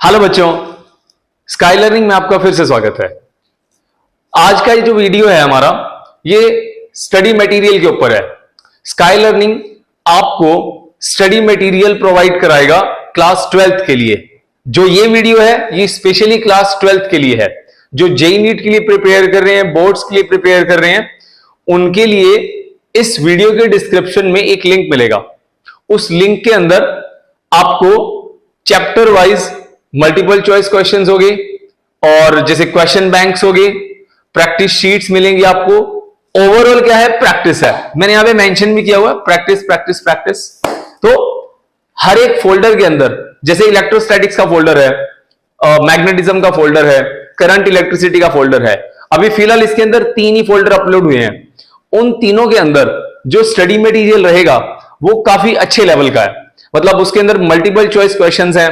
Hello बच्चों, sky learning में आपका फिर से स्वागत है। आज का ये जो वीडियो है हमारा, ये स्टडी मटेरियल के ऊपर है। स्काई लर्निंग आपको स्टडी मटेरियल प्रोवाइड कराएगा क्लास 12th के लिए। जो ये वीडियो है ये स्पेशली क्लास 12th के लिए है। जो जेईई नीट के लिए प्रिपेयर कर रहे हैं, बोर्ड्स के लिए प्रिपेयर कर रहे हैं, उनके लिए इस वीडियो के डिस्क्रिप्शन में एक लिंक मिलेगा। उस लिंक के अंदर आपको chapter wise multiple choice questions होंगे और जैसे क्वेश्चन बैंक्स होंगे, प्रैक्टिस शीट्स मिलेंगी आपको। ओवरऑल क्या है, प्रैक्टिस है। मैंने यहां पे मेंशन भी किया हुआ है प्रैक्टिस प्रैक्टिस प्रैक्टिस। तो हर एक फोल्डर के अंदर, जैसे इलेक्ट्रोस्टैटिक्स का फोल्डर है, मैग्नेटिज्म का फोल्डर है, करंट इलेक्ट्रिसिटी का फोल्डर है। अभी फिलहाल इसके अंदर 3 ही फोल्डर अपलोड हुए हैं। उन तीनों के अंदर जो स्टडी मटेरियल रहेगा वो काफी अच्छे लेवल का है। मतलब उसके अंदर मल्टीपल चॉइस क्वेश्चंस हैं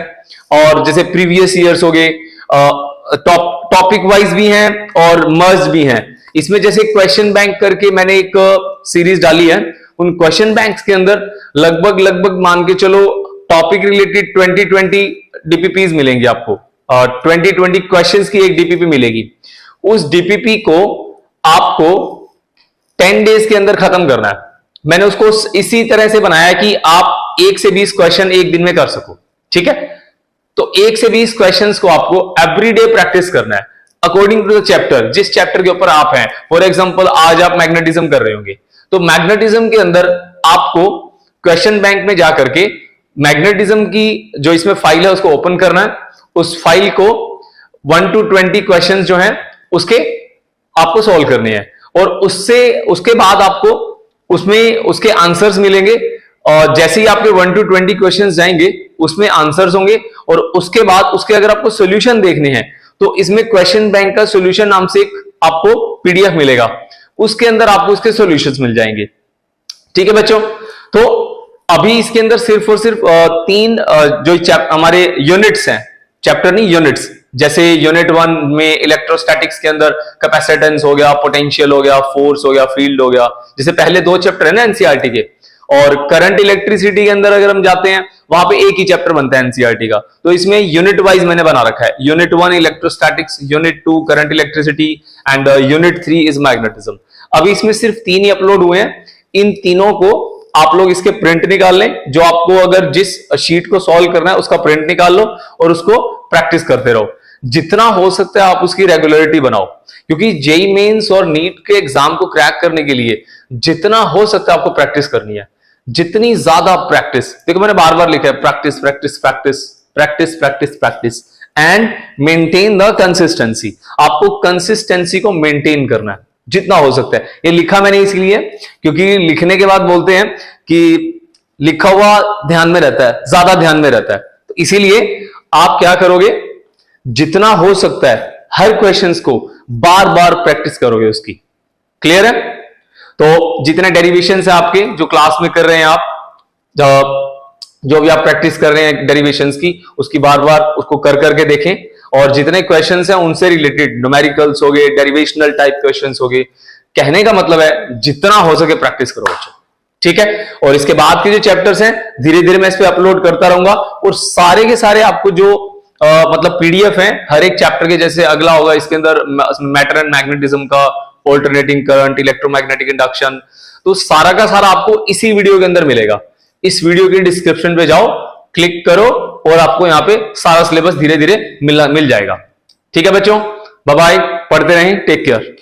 और जैसे प्रीवियस ईयर्स हो गए, टॉपिक वाइज भी हैं और मर्ज भी हैं। इसमें जैसे क्वेश्चन बैंक करके मैंने एक सीरीज डाली है। उन क्वेश्चन बैंक्स के अंदर लगभग मान के चलो टॉपिक रिलेटेड 20 डीपीपीज मिलेंगे आपको, और 20 क्वेश्चंस की एक डीपीपी मिलेगी। उस डीपीपी को आपको 10 डेज के अंदर खत्म करना है। मैंने उसको इसी तरह से बनाया कि आप 1 से 20 क्वेश्चन एक दिन में कर सको। ठीक है, तो 1 से 20 क्वेश्चंस को आपको एवरीडे प्रैक्टिस करना है अकॉर्डिंग टू द चैप्टर। जिस चैप्टर के ऊपर आप हैं, फॉर एग्जांपल आज आप मैग्नेटिज्म कर रहे होंगे, तो मैग्नेटिज्म के अंदर आपको क्वेश्चन बैंक में जाकर के मैग्नेटिज्म की जो इसमें फाइल है उसको ओपन करना है। उस फाइल को 1 to 20 क्वेश्चन जो हैं उसके आपको सॉल्व करने हैं, और उसके बाद आपको उसमें उसके आंसर्स मिलेंगे। और जैसे ही आपके 1 to 20 क्वेश्चंस जाएंगे उसमें आंसर्स होंगे, और उसके बाद उसके अगर आपको सॉल्यूशन देखने हैं तो इसमें क्वेश्चन बैंक का सॉल्यूशन नाम से एक आपको पीडीएफ मिलेगा। उसके अंदर आपको उसके सॉल्यूशंस मिल जाएंगे। ठीक है बच्चों, तो अभी इसके अंदर सिर्फ और सिर्फ 3 जो हमारे यूनिट्स हैं, चैप्टर नहीं यूनिट्स, जैसे यूनिट 1 में इलेक्ट्रोस्टैटिक्स के अंदर कैपेसिटेंस हो गया, पोटेंशियल हो गया, फोर्स हो गया, फील्ड हो गया। जैसे पहले 2 चैप्टर है ना एनसीईआरटी के। और करंट इलेक्ट्रिसिटी के अंदर अगर हम जाते हैं वहां पे एक ही चैप्टर बनता है एनसीईआरटी का। तो इसमें यूनिट वाइज मैंने बना रखा है। Unit 1 electrostatics, unit 2 current electricity and unit 3 is magnetism. अभी इसमें सिर्फ 3 ही अपलोड हुए हैं। इन तीनों को आप लोग इसके प्रिंट निकाल लें। जो आपको अगर जिस शीट को सॉल्व करना है उसका प्रिंट निकाल लो और उसको प्रैक्टिस करते रहो। जितना हो सकता है आप उसकी रेगुलरिटी बनाओ, क्योंकि जेईई मेंस और नीट के एग्जाम को क्रैक करने के लिए जितना हो सकता है आपको प्रैक्टिस करनी है। जितनी ज्यादा प्रैक्टिस, देखो मैंने बार बार लिखा है practice practice practice practice practice practice and maintain the consistency. आपको कंसिस्टेंसी को मेंटेन करना है जितना हो सकता है। ये लिखा मैंने इसलिए क्योंकि लिखने के बाद बोलते हैं कि लिखा हुआ ध्यान में रहता है, ज्यादा ध्यान में रहता है। तो इसीलिए आप क्या करोगे, जितना हो सकता है हर क्वेश्चंस को बार बार प्रैक्टिस करोगे उसकी। क्लियर है? तो जितने डेरिवेशंस है आपके जो क्लास में कर रहे हैं आप, जो भी आप प्रैक्टिस कर रहे हैं डेरिवेशंस की, उसकी बार बार उसको कर करके देखें। और जितने क्वेश्चंस हैं उनसे रिलेटेड न्यूमेरिकल्स हो गए, डेरिवेशनल टाइप क्वेश्चंस हो गए। कहने का मतलब है जितना हो सके प्रैक्टिस करो बच्चों। ठीक है, और इसके बाद के जो चैप्टर्स हैं धीरे धीरे मैं इस पे अपलोड करता रहूंगा, और सारे के सारे आपको जो मतलब पीडीएफ है हर एक चैप्टर के। जैसे अगला होगा इसके अंदर मैटर एंड मैग्नेटिज्म का, ऑल्टरनेटिंग करंट, इलेक्ट्रोमैग्नेटिक इंडक्शन, तो सारा का सारा आपको इसी वीडियो के अंदर मिलेगा। इस वीडियो के डिस्क्रिप्शन पे जाओ, क्लिक करो और आपको यहाँ पे सारा सिलेबस धीरे धीरे मिल जाएगा। ठीक है बच्चों, बाय बाय, पढ़ते रहें, टेक केयर।